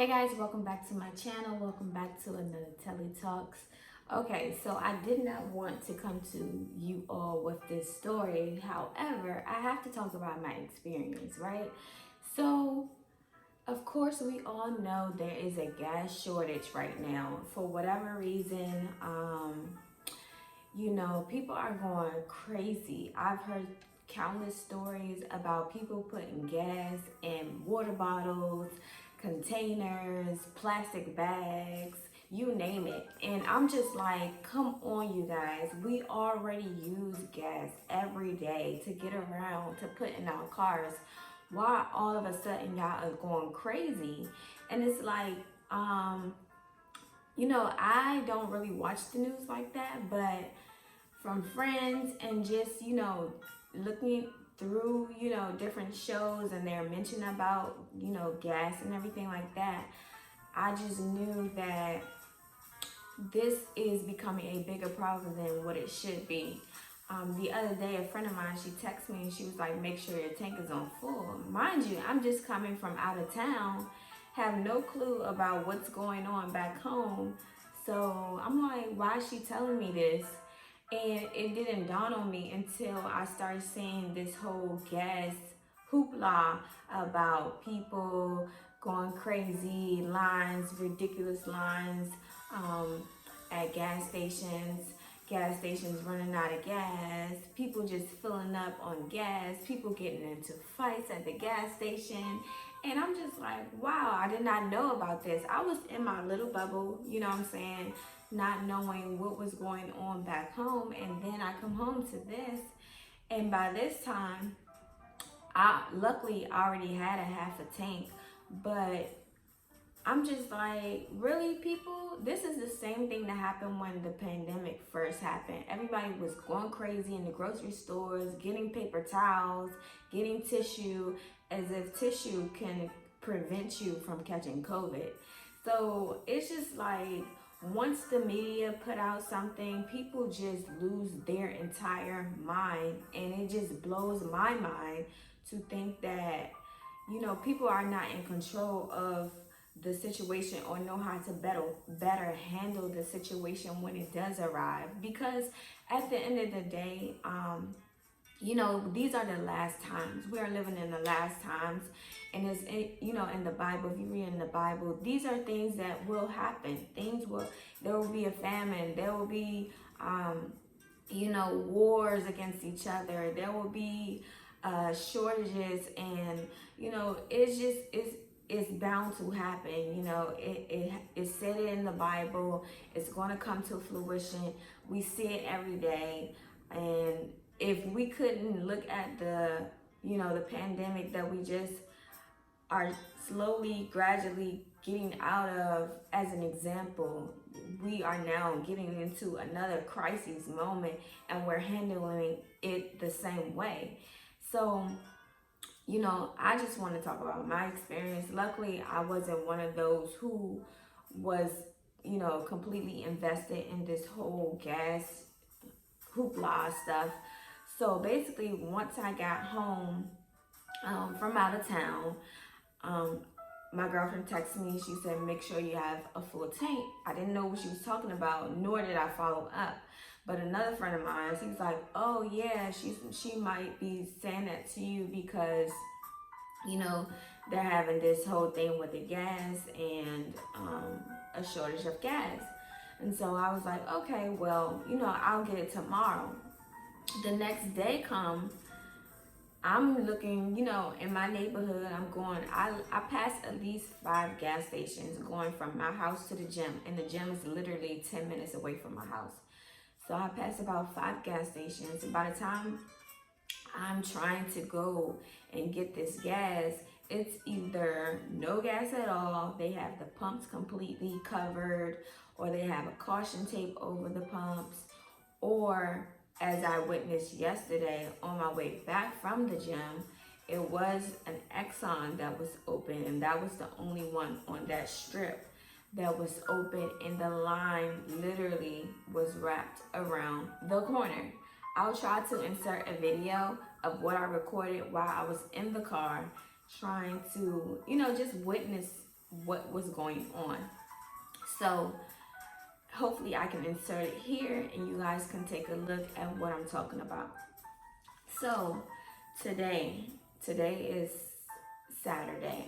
Hey guys, welcome back to my channel. Welcome back to another Telly Talks. Okay, so I did not want to come to you all with this story. However, I have to talk about my experience, right? So, of course, we all know there is a gas shortage right now. For whatever reason, people are going crazy. I've heard countless stories about people putting gas in water bottles, containers, plastic bags, you name it. And I'm just like, come on, you guys. We already use gas every day to get around, to put in our cars. Why all of a sudden y'all are going crazy? And it's like, I don't really watch the news like that, but from friends and just, looking through, different shows and they're mentioning about, gas and everything like that, I just knew that this is becoming a bigger problem than what it should be. The other day, a friend of mine, she texted me and she was like, make sure your tank is on full. Mind you, I'm just coming from out of town, have no clue about what's going on back home. So I'm like, why is she telling me this? And it didn't dawn on me until I started seeing this whole gas hoopla about people going crazy, lines, ridiculous lines at gas stations running out of gas, people just filling up on gas, people getting into fights at the gas station. And I'm just like, wow, I did not know about this. I was in my little bubble, you know what I'm saying? Not knowing what was going on back home. And then I come home to this. And by this time, I luckily already had a half a tank. But I'm just like, really, people? This is the same thing that happened when the pandemic first happened. Everybody was going crazy in the grocery stores, getting paper towels, getting tissue, as if tissue can prevent you from catching COVID. So it's just like, once the media put out something, people just lose their entire mind. And it just blows my mind to think that, people are not in control of the situation or know how to better handle the situation when it does arrive. Because at the end of the day, these are the last times. We are living in the last times. And it's, in the Bible, if you read in the Bible, these are things that will happen. There will be a famine. There will be, wars against each other. There will be shortages. And, it's bound to happen. It said it in the Bible. It's going to come to fruition. We see it every day. And if we couldn't look at the pandemic that we just are slowly, gradually getting out of as an example, we are now getting into another crisis moment and we're handling it the same way. So, I just want to talk about my experience. Luckily, I wasn't one of those who was, completely invested in this whole gas hoopla stuff. So basically, once I got home from out of town, my girlfriend texted me. She said, make sure you have a full tank. I didn't know what she was talking about, nor did I follow up. But another friend of mine, she was like, oh yeah, she might be saying that to you because, they're having this whole thing with the gas and a shortage of gas. And so I was like, okay, well, I'll get it tomorrow. The next day comes, I'm looking, in my neighborhood, I pass at least 5 gas stations going from my house to the gym. And the gym is literally 10 minutes away from my house. So I pass about 5 gas stations. And by the time I'm trying to go and get this gas, it's either no gas at all, they have the pumps completely covered, or they have a caution tape over the pumps, or as I witnessed yesterday on my way back from the gym, it was an Exxon that was open, and that was the only one on that strip that was open, and the line literally was wrapped around the corner. I'll try to insert a video of what I recorded while I was in the car trying to, just witness what was going on. So hopefully I can insert it here and you guys can take a look at what I'm talking about. So today is Saturday.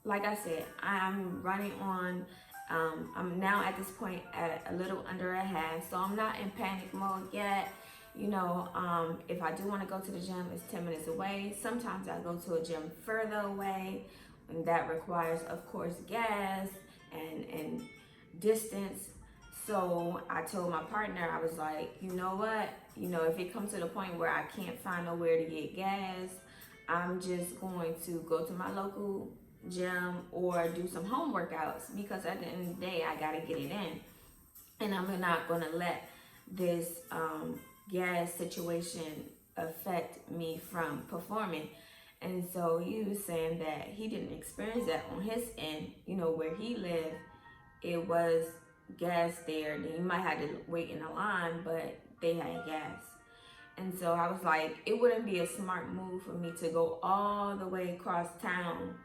Like I said, I'm running on, I'm now at this point at a little under a half, so I'm not in panic mode yet. You know, if I do want to go to the gym, it's 10 minutes away. Sometimes I go to a gym further away, and that requires, of course, gas and distance. So I told my partner, I was like, you know what? You know, if it comes to the point where I can't find nowhere to get gas, I'm just going to go to my local gym or do some home workouts, because at the end of the day, I gotta get it in. And I'm not gonna let this gas situation affect me from performing. And so he was saying that he didn't experience that on his end. You know, where he lived, it was gas there. Then you might have to wait in a line, but they had gas. And so I was like, it wouldn't be a smart move for me to go all the way across town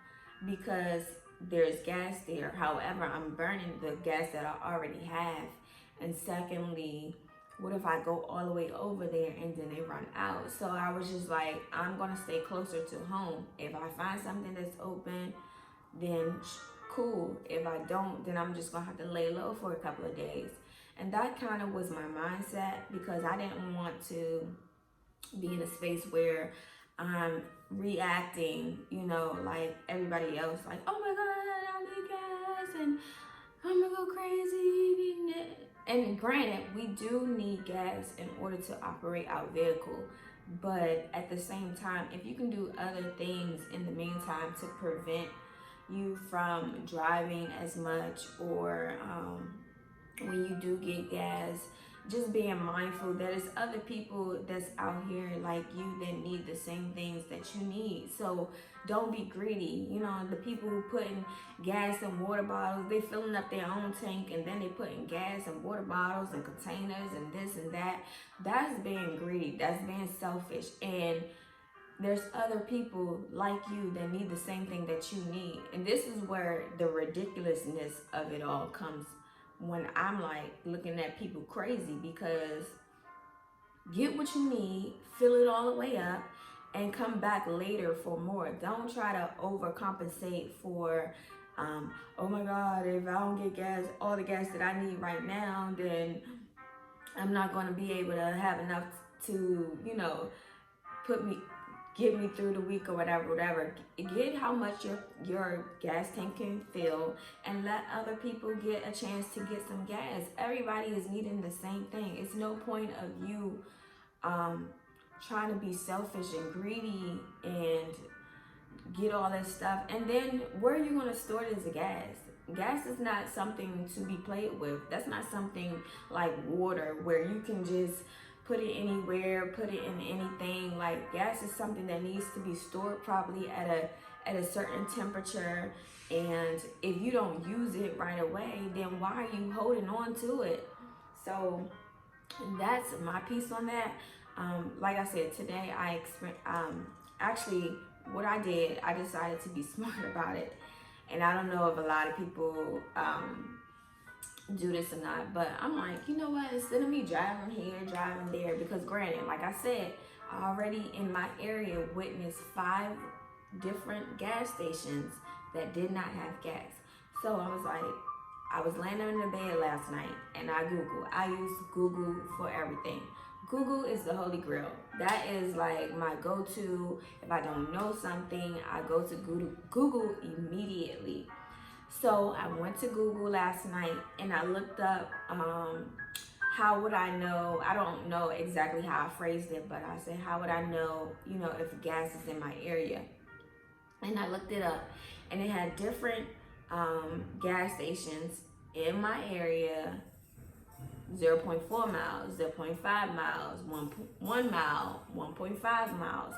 because there's gas there. However, I'm burning the gas that I already have. And secondly, what if I go all the way over there and then they run out? So I was just like, I'm going to stay closer to home. If I find something that's open, then cool. If I don't, then I'm just going to have to lay low for a couple of days. And that kind of was my mindset, because I didn't want to be in a space where I'm reacting, you know, like everybody else, like, oh my God, I need gas and I'm gonna go crazy. And granted, we do need gas in order to operate our vehicle. But at the same time, if you can do other things in the meantime to prevent you from driving as much, or when you do get gas, just being mindful that there's other people that's out here like you that need the same things that you need. So don't be greedy. You know, the people who putting gas in water bottles, they filling up their own tank and then they putting gas in water bottles and containers and this and that. That's being greedy. That's being selfish. And there's other people like you that need the same thing that you need. And this is where the ridiculousness of it all comes, when I'm like looking at people crazy, because get what you need, fill it all the way up, and come back later for more. Don't try to overcompensate for, oh my God, if I don't get gas, all the gas that I need right now, then I'm not going to be able to have enough to, you know, get me through the week or whatever. Get how much your gas tank can fill, and let other people get a chance to get some gas. Everybody is needing the same thing. It's no point of you trying to be selfish and greedy and get all this stuff. And then where are you going to store this gas? Gas is not something to be played with. That's not something like water where you can just put it anywhere, put it in anything. Like, gas is something that needs to be stored properly at a certain temperature. And if you don't use it right away, then why are you holding on to it? So that's my piece on that. Like I said, today actually what I did, I decided to be smart about it. And I don't know if a lot of people do this or not, but I'm like, you know what, instead of me driving here, driving there, because granted, like I said, I already in my area witnessed 5 different gas stations that did not have gas. So I was like, I was laying in the bed last night and I use Google for everything. Google is the holy grail. That is like my go-to. If I don't know something, I go to Google immediately. So I went to Google last night and I looked up how would I know, I don't know exactly how I phrased it, but I said, how would I know, you know, if gas is in my area? And I looked it up and it had different gas stations in my area, 0.4 miles, 0.5 miles, 1 mile, 1.5 miles.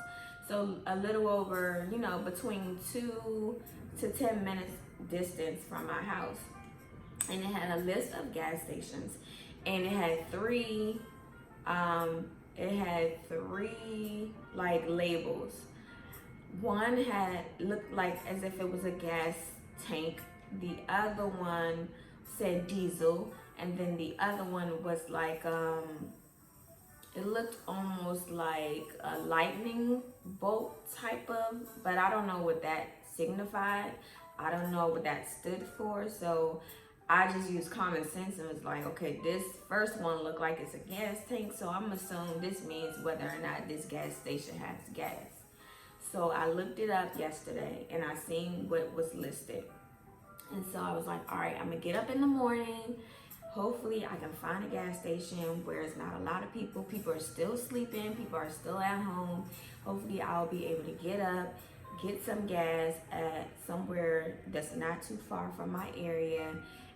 So a little over, you know, between 2 to 10 minutes distance from my house. And it had a list of gas stations, and it had three like labels. One had looked like as if it was a gas tank the other one said diesel, and then the other one was like it looked almost like a lightning bolt type of, but I don't know what that signified. I don't know what that stood for. So I just used common sense and was like, okay, this first one looked like it's a gas tank, so I'm assuming this means whether or not this gas station has gas. So I looked it up yesterday and I seen what was listed. And so I was like, all right, I'm gonna get up in the morning. Hopefully I can find a gas station where it's not a lot of people. People are still sleeping, people are still at home. Hopefully I'll be able to get up, get some gas at somewhere that's not too far from my area,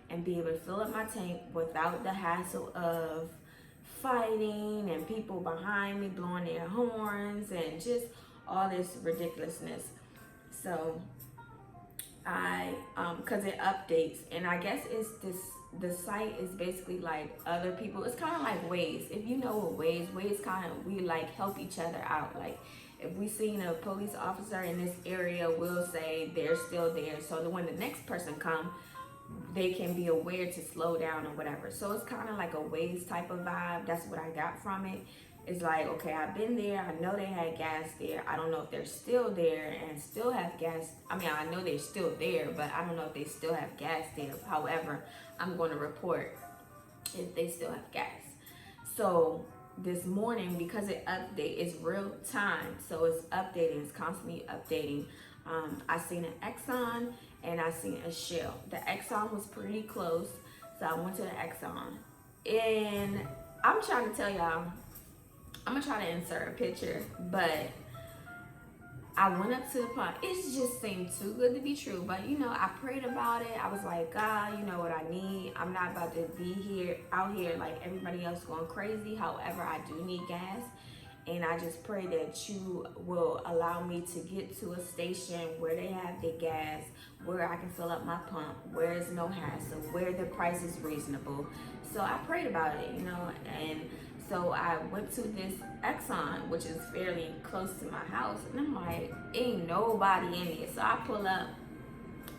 and be able to fill up my tank without the hassle of fighting and people behind me blowing their horns and just all this ridiculousness. So because it updates, and I guess it's this, the site is basically like other people. It's kind of like Waze. If you know what Waze kind of, we like help each other out. Like if we seen a police officer in this area, we'll say they're still there, so that when the next person come, they can be aware to slow down or whatever. So it's kind of like a Waze type of vibe. That's what I got from it. It's like, okay, I've been there. I know they had gas there. I don't know if they're still there and still have gas. I mean, I know they're still there, but I don't know if they still have gas there. However, I'm going to report if they still have gas. So this morning, because it updates, it's real time. So it's updating, it's constantly updating. I seen an Exxon and I seen a Shell. The Exxon was pretty close, so I went to the Exxon. And I'm trying to tell y'all, I'm gonna try to insert a picture, but I went up to the pump. It just seemed too good to be true. But you know, I prayed about it. I was like, God, you know what I need. I'm not about to be out here like everybody else going crazy. However, I do need gas. And I just pray that you will allow me to get to a station where they have the gas, where I can fill up my pump, where there's no hassle, where the price is reasonable. So I prayed about it, you know, and so I went to this Exxon, which is fairly close to my house, and I'm like, ain't nobody in it. So I pull up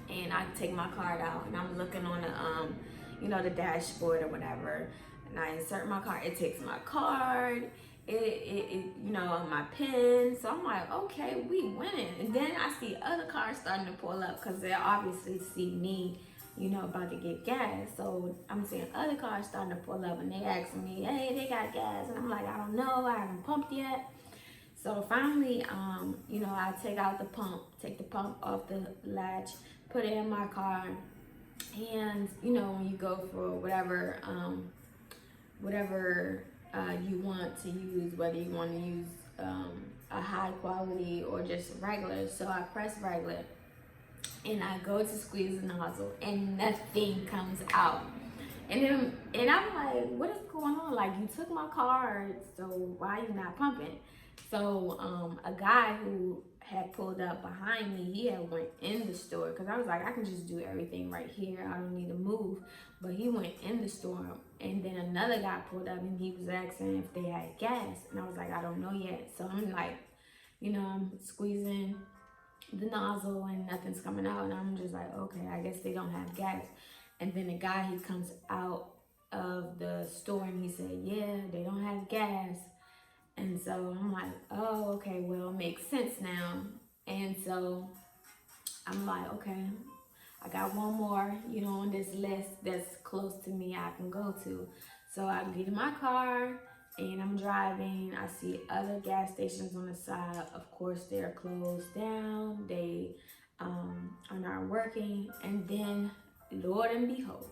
and I take my card out and I'm looking on the, you know, the dashboard or whatever, and I insert my card. It takes my card. It you know, my pin. So I'm like, okay, we winning. And then I see other cars starting to pull up because they obviously see me, you know, about to get gas. So I'm seeing other cars starting to pull up and they asking me, hey, they got gas. And I'm like, I don't know, I haven't pumped yet. So finally, you know, I take out the pump, take the pump off the latch, put it in my car. And, you know, when you go for whatever, you want to use, whether you want to use a high quality or just regular. So I press regular and I go to squeeze the nozzle and nothing comes out. And I'm like, what is going on? Like, you took my card, so why are you not pumping? So a guy who had pulled up behind me, he had went in the store, because I was like, I can just do everything right here, I don't need to move. But he went in the store, and then another guy pulled up and he was asking if they had gas, and I was like, I don't know yet. So I'm like, you know, I'm squeezing the nozzle and nothing's coming out, and I'm just like, okay, I guess they don't have gas. And then the guy, he comes out of the store and he said, yeah, they don't have gas. And so I'm like, oh, okay, well, it makes sense now. And so I'm like, okay, I got one more, you know, on this list that's close to me I can go to. So I get in my car and I'm driving. I see other gas stations on the side. Of course, they're closed down. They are not working. And then, Lord and behold,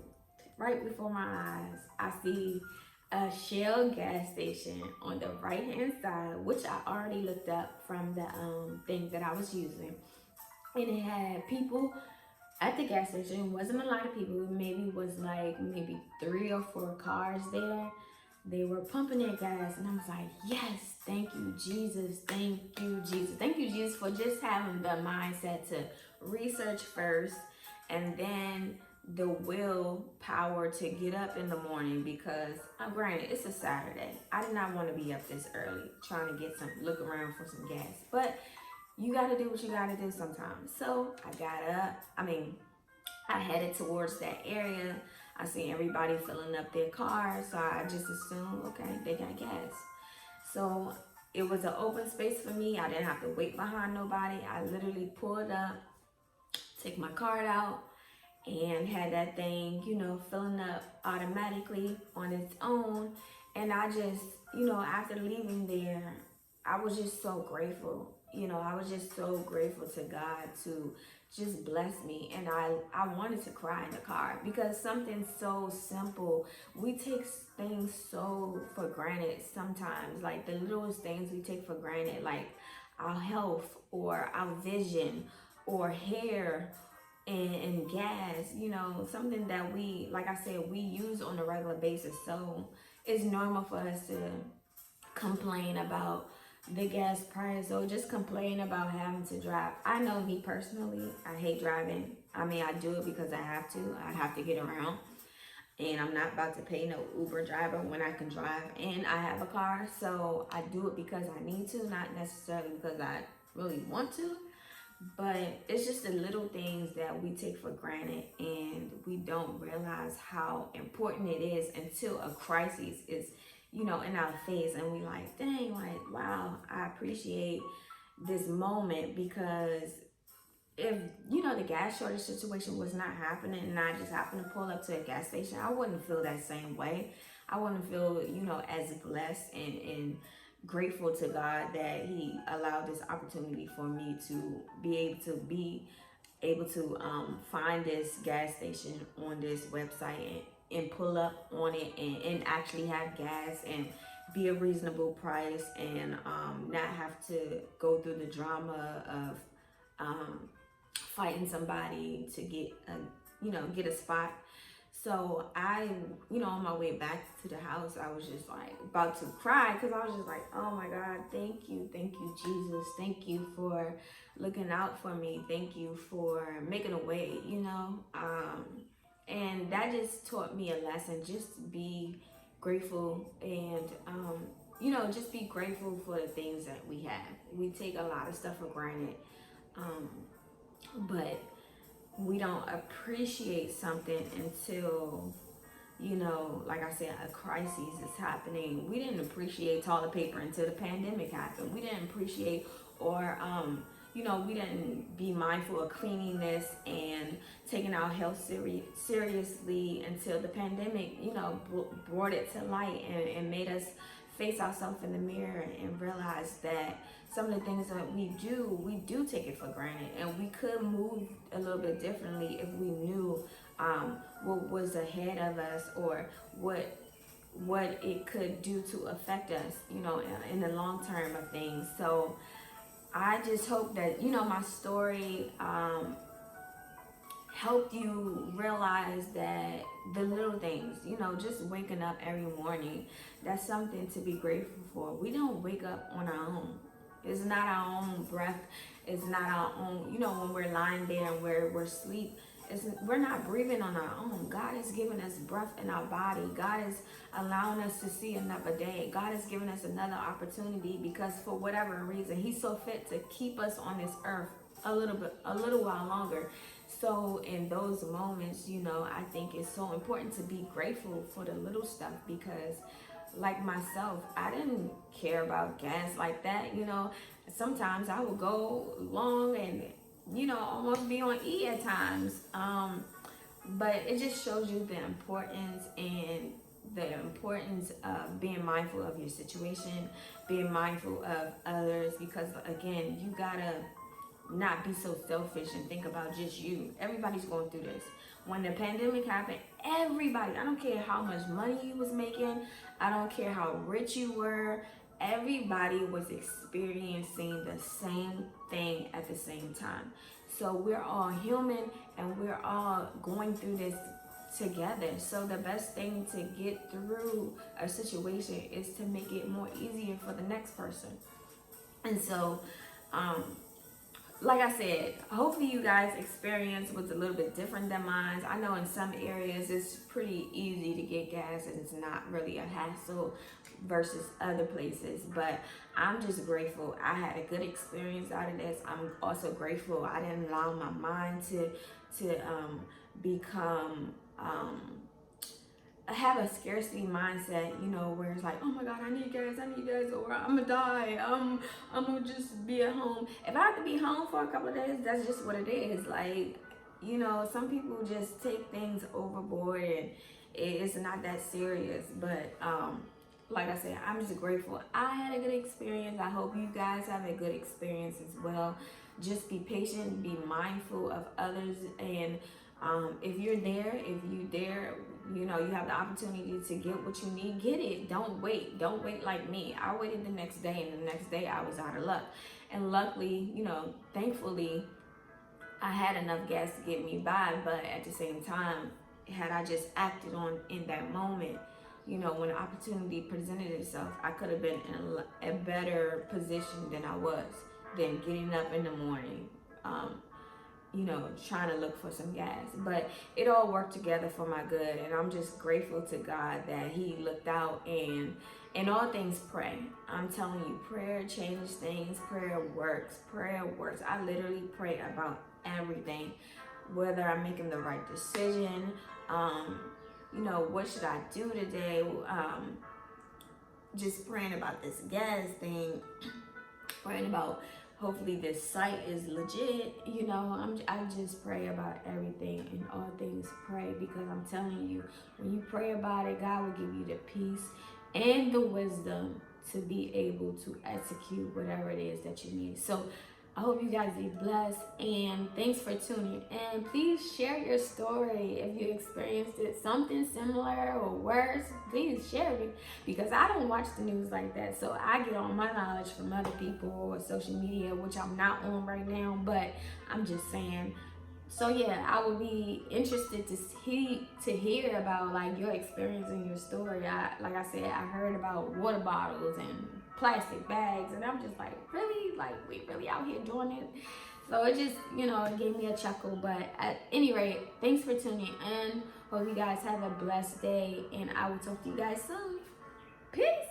right before my eyes, I see a Shell gas station on the right hand side, which I already looked up from the thing that I was using. And it had people at the gas station. It wasn't a lot of people. It maybe was like 3 or 4 cars there. They were pumping their gas, and I was like, yes, thank you, Jesus. Thank you, Jesus. Thank you, Jesus, for just having the mindset to research first and then the willpower to get up in the morning, because granted, it's a Saturday. I did not want to be up this early trying to get look around for some gas, but you got to do what you got to do sometimes. So I got up. I headed towards that area. I seen everybody filling up their cars, so I just assumed, okay, they got gas. So it was an open space for me. I didn't have to wait behind nobody. I literally pulled up, take my card out, and had that thing, filling up automatically on its own. And I just, after leaving there, I was just so grateful. I was just so grateful to God to just bless me. And I wanted to cry in the car because something so simple, we take things so for granted sometimes. Like the littlest things we take for granted, like our health or our vision or hair and gas, something that we, like I said, we use on a regular basis. So it's normal for us to complain about the gas price or just complain about having to drive. I know me personally, I hate driving. I mean, I do it because I have to. I have to get around. And I'm not about to pay no Uber driver when I can drive and I have a car. So I do it because I need to, not necessarily because I really want to. But it's just the little things that we take for granted and we don't realize how important it is until a crisis is, in our face, and we like, dang, like, wow, I appreciate this moment. Because if, the gas shortage situation was not happening and I just happened to pull up to a gas station, I wouldn't feel that same way. I wouldn't feel, as blessed and grateful to God that He allowed this opportunity for me to be able to find this gas station on this website and pull up on it and actually have gas and be a reasonable price and not have to go through the drama of fighting somebody to get a spot. So I, on my way back to the house, I was just like about to cry because I was just like, oh my God, thank you, Jesus. Thank you for looking out for me. Thank you for making a way, and that just taught me a lesson. Just be grateful and, just be grateful for the things that we have. We take a lot of stuff for granted, but we don't appreciate something until, like I said, a crisis is happening. We didn't appreciate toilet paper until the pandemic happened. We didn't appreciate or, we didn't be mindful of cleanliness and taking our health seriously until the pandemic, brought it to light and made us face ourselves in the mirror and realize that some of the things that we do take it for granted, and we could move a little bit differently if we knew what was ahead of us or what it could do to affect us, in the long term of things. So I just hope that, my story helped you realize that the little things, just waking up every morning, that's something to be grateful for. We don't wake up on our own. It's not our own breath. It's not our own, when we're lying there and we're asleep, we're not breathing on our own. God is giving us breath in our body. God is allowing us to see another day. God is giving us another opportunity because for whatever reason, He's so fit to keep us on this earth a little while longer. So in those moments, I think it's so important to be grateful for the little stuff because like myself, I didn't care about gas like that. Sometimes I would go long and, almost be on E at times. But it just shows you the importance of being mindful of your situation, being mindful of others, because again, you gotta not be so selfish and think about just you. Everybody's going through this. When the pandemic happened, everybody, I don't care how much money you was making, I don't care how rich you were, everybody was experiencing the same thing at the same time. So we're all human and we're all going through this together. So the best thing to get through a situation is to make it more easier for the next person. And so, like I said, hopefully you guys' experience was a little bit different than mine. I know in some areas it's pretty easy to get gas and it's not really a hassle versus other places. But I'm just grateful I had a good experience out of this. I'm also grateful I didn't allow my mind to become have a scarcity mindset, you know, where it's like, oh my God, I need gas, or I'm gonna die, I'm gonna just be at home. If I have to be home for a couple of days, that's just what it is. Like, you know, some people just take things overboard, and it's not that serious. But like I said, I'm just grateful I had a good experience. I hope you guys have a good experience as well. Just be patient, be mindful of others, and if you dare, you know, you have the opportunity to get what you need, get it. Don't wait like me. I waited the next day, and the next day I was out of luck. And luckily, you know, thankfully, I had enough gas to get me by. But at the same time, had I just acted on in that moment, you know, when the opportunity presented itself, I could have been in a better position than I was, than getting up in the morning, you know, trying to look for some gas. But it all worked together for my good, and I'm just grateful to God that He looked out. And in all things, pray. I'm telling you, prayer changes things. Prayer works. I literally pray about everything, whether I'm making the right decision, you know, what should I do today, just praying about this gas thing, praying about hopefully this site is legit. You know, I just pray about everything. And all things pray, because I'm telling you, when you pray about it, God will give you the peace and the wisdom to be able to execute whatever it is that you need. So I hope you guys be blessed, and thanks for tuning in. Please share your story if you experienced it, something similar or worse. Please share it, because I don't watch the news like that. So I get all my knowledge from other people or social media, which I'm not on right now, but I'm just saying. So yeah, I would be interested to hear about like your experience and your story. Like I said, I heard about water bottles and plastic bags, and I'm just like, really? Like, we really out here doing it? So it just, you know, it gave me a chuckle. But at any rate, thanks for tuning in. Hope you guys have a blessed day, and I will talk to you guys soon. Peace.